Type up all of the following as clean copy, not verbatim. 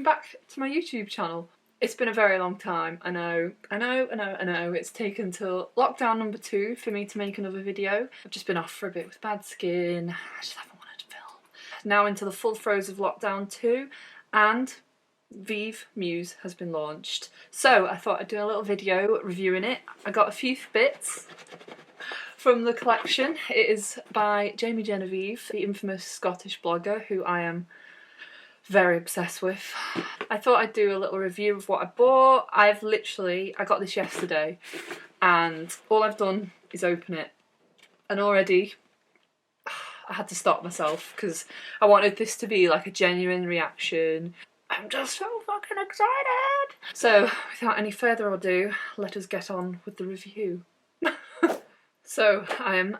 welcome back to my YouTube channel. It's been a very long time, I know. It's taken till lockdown number 2 for me to make another video. I've just been off for a bit with bad skin, I just haven't wanted to film. Now into the full throes of lockdown 2, and Vieve Muse has been launched. So I thought I'd do a little video reviewing it. I got a few bits from the collection. It is by Jamie Genevieve, the infamous Scottish blogger who I am very obsessed with. I thought I'd do a little review of what I bought. I got this yesterday and all I've done is open it, and already I had to stop myself because I wanted this to be like a genuine reaction. I'm just so fucking excited! So without any further ado, let us get on with the review. So I am,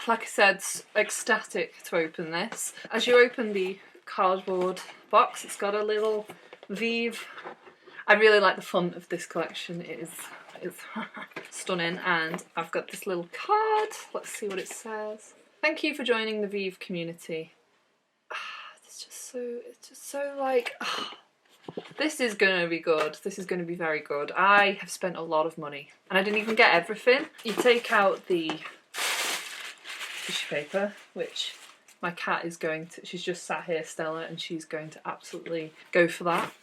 like I said, ecstatic to open this. As you open the cardboard box, it's got a little Vive. I really like the font of this collection. It's stunning, and I've got this little card. Let's see what it says. Thank you for joining the Vive community. It's just so like, this is gonna be good. This is gonna be very good. I have spent a lot of money and I didn't even get everything. You take out the tissue paper, which my cat is going to, she's just sat here, Stila, and she's going to absolutely go for that.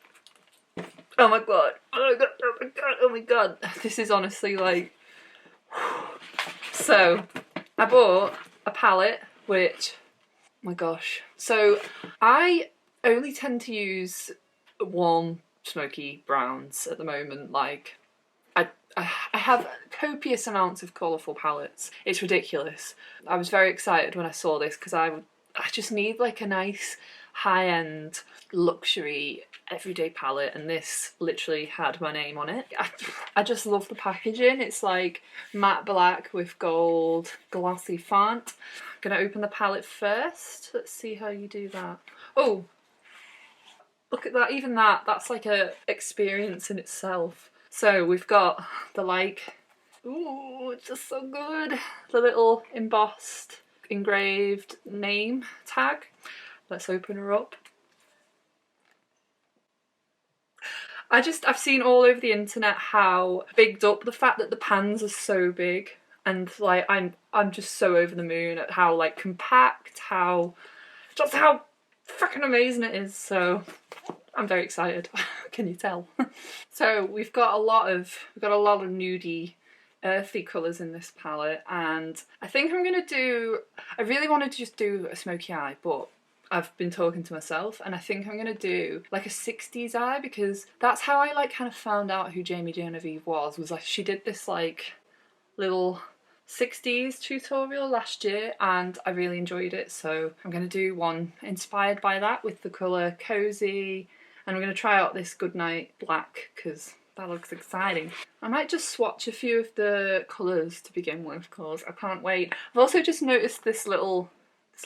Oh my god, oh my god, oh my god, oh my god. This is honestly like, so I bought a palette, which, oh my gosh. So I only tend to use warm smoky browns at the moment. Like I have copious amounts of colourful palettes. It's ridiculous. I was very excited when I saw this because I just need like a nice high-end luxury everyday palette, and this literally had my name on it. I just love the packaging. It's like matte black with gold glossy font. I'm gonna open the palette first. Let's see how you do that. Oh, look at that. Even that's like a experience in itself. So we've got the like, ooh, it's just so good. The little embossed, engraved name tag. Let's open her up. I've seen all over the internet how bigged up the fact that the pans are so big, and like I'm just so over the moon at how like compact, how freaking amazing it is. So I'm very excited. Can you tell? So we've got a lot of nudie, earthy colours in this palette, and I think I'm gonna do, I really wanted to just do a smoky eye, but I've been talking to myself and I think I'm gonna do like a 60s eye, because that's how I like kind of found out who Jamie Genevieve was like she did this like little 60s tutorial last year and I really enjoyed it, so I'm going to do one inspired by that with the colour Cozy, and I'm going to try out this Goodnight Black because that looks exciting. I might just swatch a few of the colours to begin with because I can't wait. I've also just noticed this little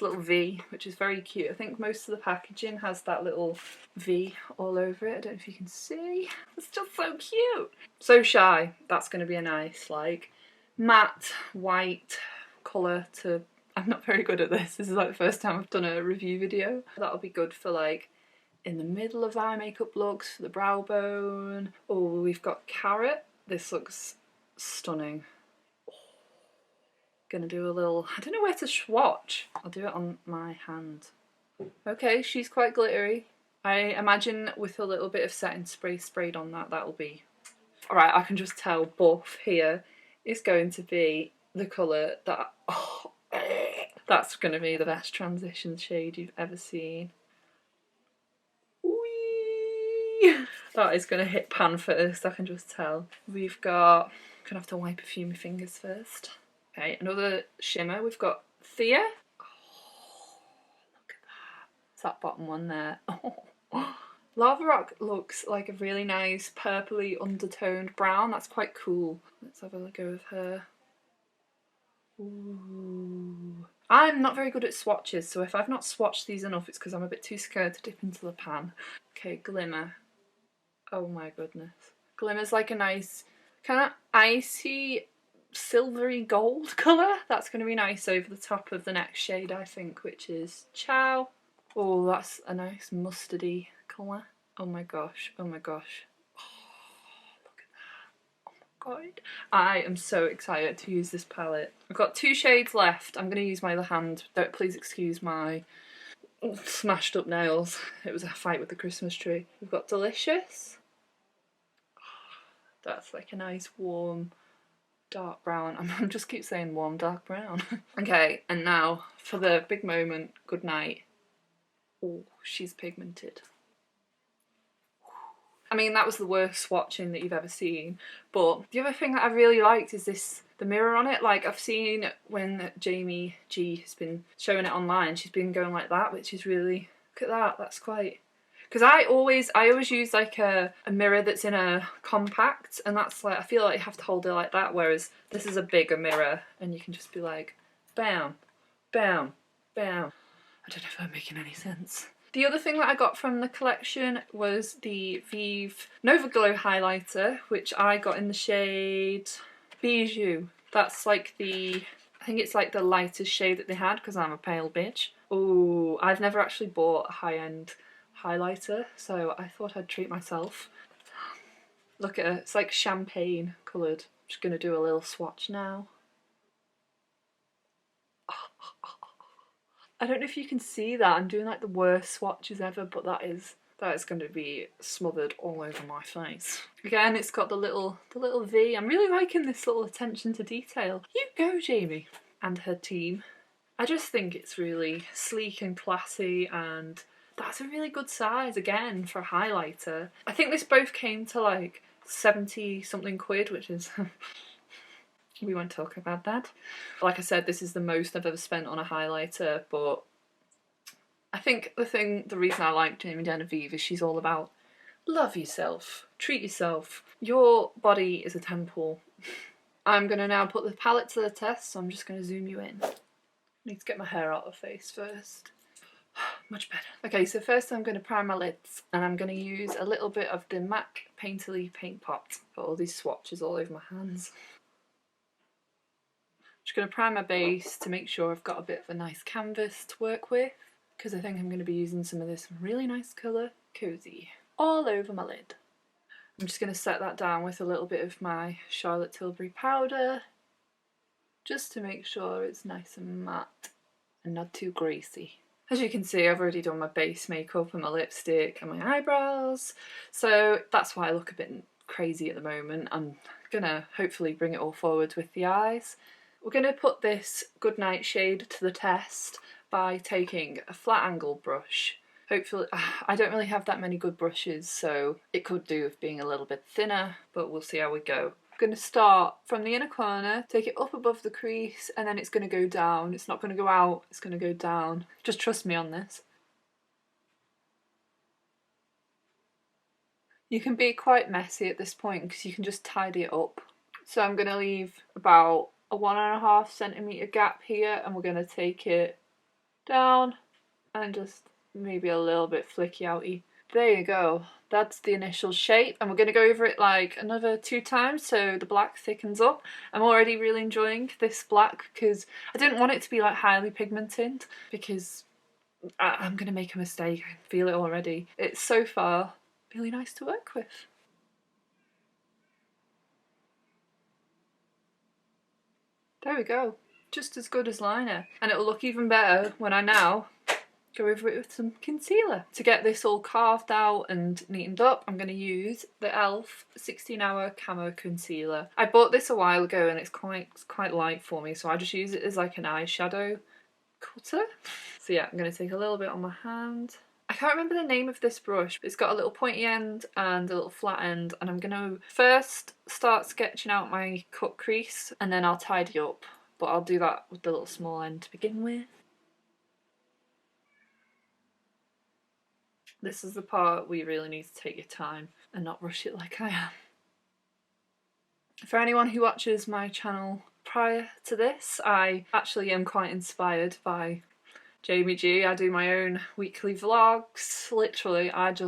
V, which is very cute. I think most of the packaging has that little V all over it. I don't know if you can see. It's just so cute. So Shy, that's going to be a nice like matte white colour to, I'm not very good at this. This is like the first time I've done a review video. That'll be good for like in the middle of eye makeup looks, for the brow bone. Oh, we've got Carrot. This looks stunning. Gonna do a little, I don't know where to swatch. I'll do it on my hand. Okay, she's quite glittery. I imagine with a little bit of setting spray sprayed on that, that'll be... Alright, I can just tell Buff here is going to be the colour that... Oh, that's going to be the best transition shade you've ever seen. Whee! That is going to hit pan first, I can just tell. We've got... I'm going to have to wipe a few of my fingers first. Okay, another shimmer. We've got Thea. Oh, look at that. It's that bottom one there. Oh. Lava Rock looks like a really nice purpley undertoned brown. That's quite cool. Let's have a go with her. Ooh. I'm not very good at swatches, so if I've not swatched these enough, it's because I'm a bit too scared to dip into the pan. Okay, Glimmer. Oh my goodness. Glimmer's like a nice kind of icy silvery gold colour. That's going to be nice over the top of the next shade, I think, which is Chow. Oh, that's a nice mustardy colour. Oh my gosh, oh my gosh. Oh, look at that. Oh my god. I am so excited to use this palette. I've got 2 shades left. I'm going to use my other hand. Don't please excuse my smashed up nails. It was a fight with the Christmas tree. We've got Delicious. That's like a nice warm dark brown. I just keep saying warm dark brown. Okay, and now for the big moment, Good Night. Oh, she's pigmented. I mean, that was the worst swatching that you've ever seen, but the other thing that I really liked is the mirror on it. Like, I've seen when Jamie G has been showing it online, she's been going like that, which is really, look at that, that's quite, because I always use like a mirror that's in a compact, and that's like, I feel like you have to hold it like that, whereas this is a bigger mirror and you can just be like bam, bam, bam. I don't know if I'm making any sense. The other thing that I got from the collection was the Vive Nova Glow highlighter, which I got in the shade Bijou. That's like the, I think it's like the lightest shade that they had because I'm a pale bitch. Oh, I've never actually bought a high-end highlighter, so I thought I'd treat myself. Look at it, it's like champagne coloured. I'm just going to do a little swatch now. I don't know if you can see that, I'm doing like the worst swatches ever, but that is going to be smothered all over my face. Again, it's got the little V. I'm really liking this little attention to detail. You go, Jamie and her team. I just think it's really sleek and classy, and that's a really good size again for a highlighter. I think this both came to like 70 something quid, which is we won't talk about that. Like I said, this is the most I've ever spent on a highlighter, but I think the reason I like Jamie Genevieve is she's all about love yourself, treat yourself. Your body is a temple. I'm going to now put the palette to the test, so I'm just going to zoom you in. I need to get my hair out of the face first. Much better. Okay, so first I'm going to prime my lids, and I'm going to use a little bit of the MAC Painterly Paint Pot. Got all these swatches all over my hands. Just going to prime my base to make sure I've got a bit of a nice canvas to work with, because I think I'm going to be using some of this really nice colour, Cozy, all over my lid. I'm just going to set that down with a little bit of my Charlotte Tilbury powder, just to make sure it's nice and matte and not too greasy. As you can see, I've already done my base makeup and my lipstick and my eyebrows, so that's why I look a bit crazy at the moment. I'm going to hopefully bring it all forward with the eyes. We're going to put this Goodnight shade to the test by taking a flat angle brush. Hopefully, I don't really have that many good brushes, so it could do with being a little bit thinner, but we'll see how we go. I'm going to start from the inner corner, take it up above the crease, and then it's going to go down. It's not going to go out, it's going to go down. Just trust me on this. You can be quite messy at this point because you can just tidy it up. So I'm going to leave about a 1.5 centimetre gap here, and we're going to take it down and just maybe a little bit flicky outy. There you go, that's the initial shape, and we're going to go over it like another 2 times so the black thickens up. I'm already really enjoying this black because I didn't want it to be like highly pigmented, because I'm going to make a mistake, I feel it already. It's so far really nice to work with. There we go, just as good as liner, and it'll look even better when I now go over it with some concealer. To get this all carved out and neatened up, I'm going to use the e.l.f. 16-hour Camo concealer. I bought this a while ago and it's quite light for me, so I just use it as like an eyeshadow cutter. So yeah, I'm going to take a little bit on my hand. I can't remember the name of this brush, but it's got a little pointy end and a little flat end, and I'm going to first start sketching out my cut crease and then I'll tidy up, but I'll do that with the little small end to begin with. This is the part where you really need to take your time and not rush it like I am. For anyone who watches my channel prior to this, I actually am quite inspired by Jamie G. I do my own weekly vlogs, literally, and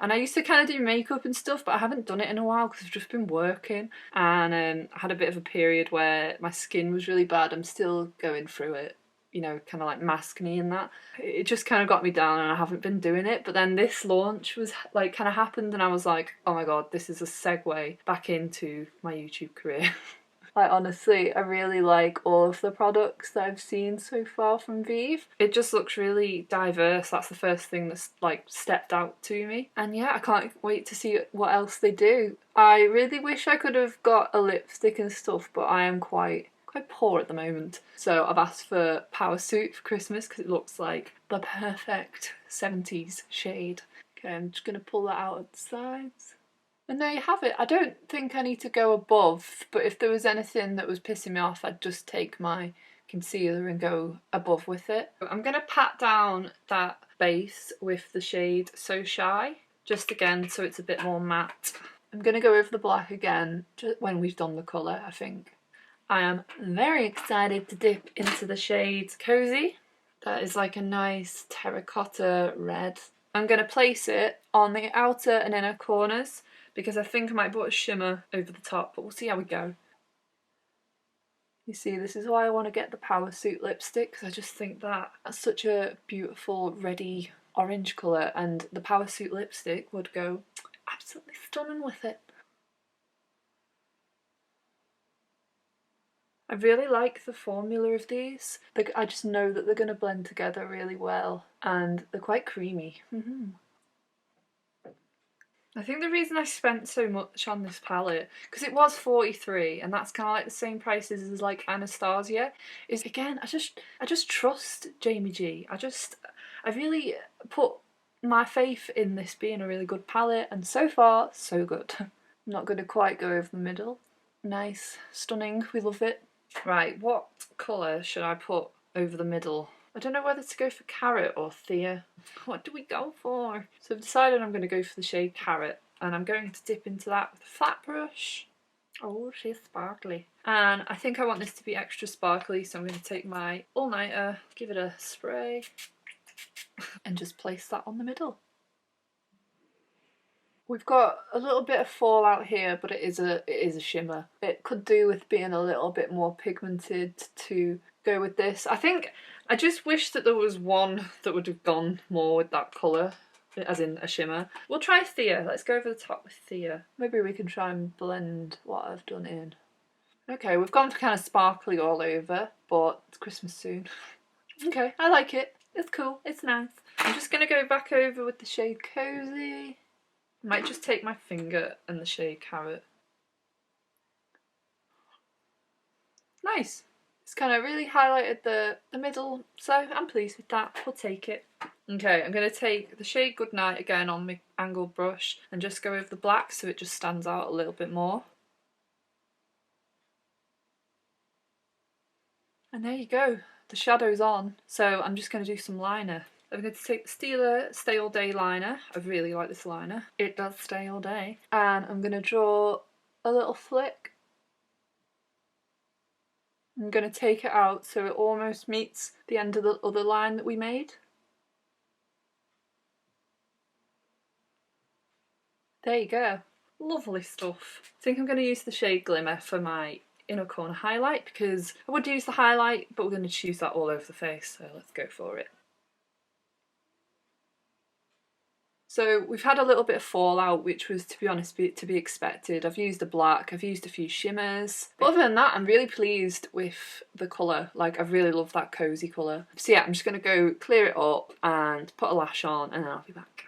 I used to kind of do makeup and stuff, but I haven't done it in a while because I've just been working, and I had a bit of a period where my skin was really bad. I'm still going through it. you know, kind of like mask me and that. It just kind of got me down and I haven't been doing it. But then this launch was like kind of happened and I was like, oh my god, this is a segue back into my YouTube career. Like honestly, I really like all of the products that I've seen so far from Vive. It just looks really diverse. That's the first thing that's like stepped out to me. And yeah, I can't wait to see what else they do. I really wish I could have got a lipstick and stuff, but I am quite poor at the moment. So I've asked for Power Suit for Christmas because it looks like the perfect 70s shade. Okay, I'm just going to pull that out at the sides. And there you have it. I don't think I need to go above, but if there was anything that was pissing me off, I'd just take my concealer and go above with it. I'm going to pat down that base with the shade So Shy, just again so it's a bit more matte. I'm going to go over the black again just when we've done the colour, I think. I am very excited to dip into the shade Cozy. That is like a nice terracotta red. I'm going to place it on the outer and inner corners because I think I might put a shimmer over the top, but we'll see how we go. You see, this is why I want to get the Power Suit lipstick, because I just think that that's such a beautiful reddy orange colour and the Power Suit lipstick would go absolutely stunning with it. I really like the formula of these. I just know that they're going to blend together really well and they're quite creamy. I think the reason I spent so much on this palette, because it was $43 and that's kind of like the same prices as like Anastasia, is again, I just trust Jamie G. I really put my faith in this being a really good palette and so far, so good. I'm not going to quite go over the middle. Nice, stunning, we love it. Right, what colour should I put over the middle? I don't know whether to go for Carrot or Thea. What do we go for? So I've decided I'm going to go for the shade Carrot and I'm going to dip into that with a flat brush. Oh, she's sparkly. And I think I want this to be extra sparkly, so I'm going to take my all-nighter, give it a spray and just place that on the middle. We've got a little bit of fallout here, but it is a shimmer. It could do with being a little bit more pigmented to go with this. I just wish that there was one that would have gone more with that colour, as in a shimmer. We'll try Thea. Let's go over the top with Thea. Maybe we can try and blend what I've done in. Okay, we've gone for kind of sparkly all over, but it's Christmas soon. Okay, I like it. It's cool. It's nice. I'm just going to go back over with the shade Cozy. I might just take my finger and the shade Carrot. Nice. It's kind of really highlighted the middle, so I'm pleased with that. We'll take it. Okay, I'm going to take the shade Goodnight again on my angled brush and just go over the black so it just stands out a little bit more. And there you go. The shadow's on, so I'm just going to do some liner. I'm going to take the Stila Stay All Day liner. I really like this liner. It does stay all day. And I'm going to draw a little flick. I'm going to take it out so it almost meets the end of the other line that we made. There you go. Lovely stuff. I think I'm going to use the shade Glimmer for my inner corner highlight because I would use the highlight, but we're going to choose that all over the face, so let's go for it. So we've had a little bit of fallout, which was, to be honest, to be expected. I've used a black, I've used a few shimmers. But other than that, I'm really pleased with the colour. Like, I really love that cozy colour. So yeah, I'm just going to go clear it up and put a lash on and then I'll be back.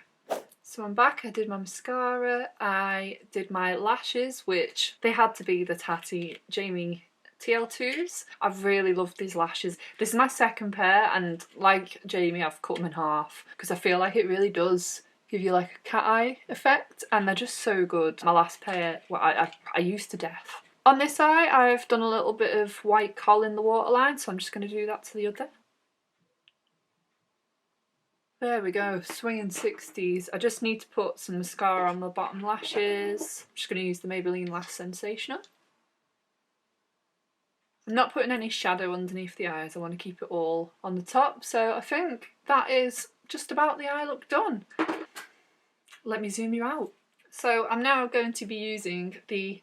So I'm back, I did my mascara, I did my lashes, which they had to be the Tatti Jamie TL2s. I've really loved these lashes. This is my second pair and like Jamie, I've cut them in half because I feel like it really does give you like a cat eye effect and they're just so good. My last pair, well, I used to death. On this eye I've done a little bit of white kohl in the waterline, so I'm just going to do that to the other. There we go, swinging 60s. I just need to put some mascara on my bottom lashes. I'm just going to use the Maybelline Lash Sensational. I'm not putting any shadow underneath the eyes, I want to keep it all on the top, so I think that is just about the eye look done. Let me zoom you out. So I'm now going to be using the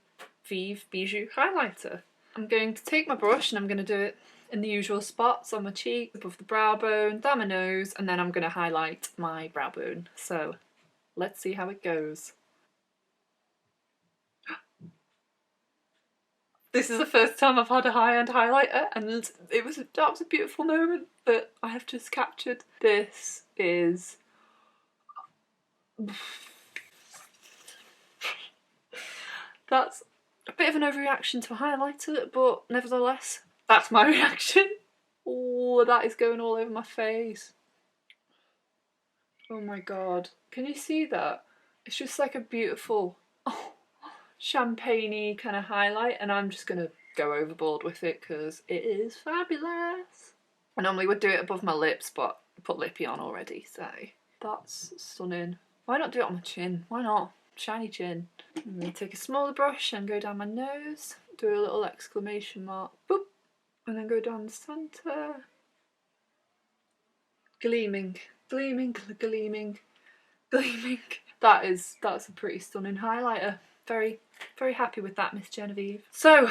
Vive Bijou highlighter. I'm going to take my brush and I'm going to do it in the usual spots on my cheek, above the brow bone, down my nose, and then I'm going to highlight my brow bone. So let's see how it goes. This is the first time I've had a high-end highlighter, and that was a beautiful moment that I have just captured. This is... That's a bit of an overreaction to a highlighter, but nevertheless, that's my reaction. Oh, that is going all over my face. Oh my god. Can you see that? It's just like a beautiful champagne-y kind of highlight, and I'm just going to go overboard with it because it is fabulous. I normally would do it above my lips, but I put lippy on already, so that's stunning. Why not do it on my chin? Why not? Shiny chin. I'm going to take a smaller brush and go down my nose, do a little exclamation mark, boop, and then go down the centre. Gleaming, gleaming, gleaming, gleaming. That's a pretty stunning highlighter. Very, very happy with that, Miss Genevieve. So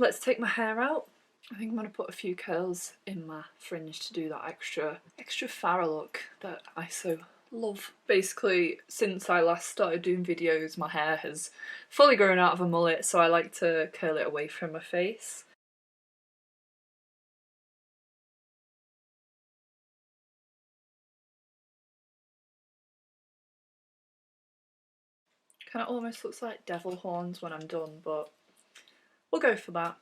let's take my hair out. I think I'm going to put a few curls in my fringe to do that extra Farrah look that I so love. Basically, since I last started doing videos, my hair has fully grown out of a mullet, so I like to curl it away from my face. Kind of almost looks like devil horns when I'm done, but we'll go for that.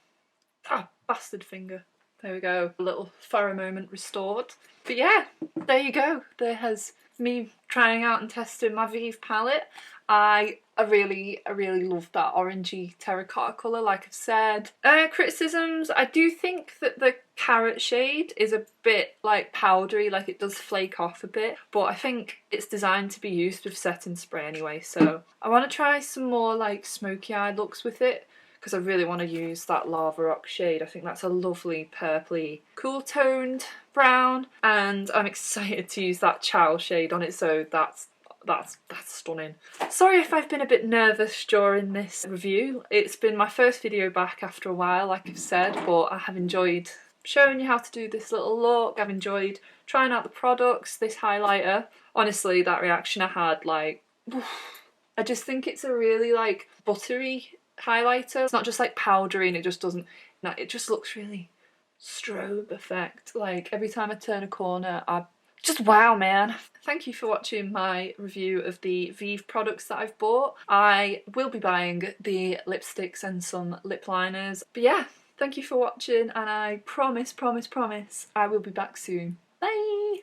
Ah, bastard finger. There we go. A little Farrah moment restored. But yeah, there you go. There has me trying out and testing my Vive palette. I really love that orangey terracotta colour, like I've said. Criticisms, I do think that the carrot shade is a bit like powdery, like it does flake off a bit, but I think it's designed to be used with setting spray anyway, so I want to try some more like smoky eyed looks with it, because I really want to use that Lava Rock shade. I think that's a lovely purpley, cool toned brown, and I'm excited to use that Chow shade on it, so that's stunning. Sorry if I've been a bit nervous during this review. It's been my first video back after a while, like I've said, but I have enjoyed showing you how to do this little look. I've enjoyed trying out the products, this highlighter. Honestly, that reaction I had, like, I just think it's a really like buttery highlighter. It's not just like powdery and it just doesn't, no, it just looks really strobe effect. Like every time I turn a corner, just wow, man. Thank you for watching my review of the Vive products that I've bought. I will be buying the lipsticks and some lip liners. But yeah, thank you for watching, and I promise I will be back soon. Bye!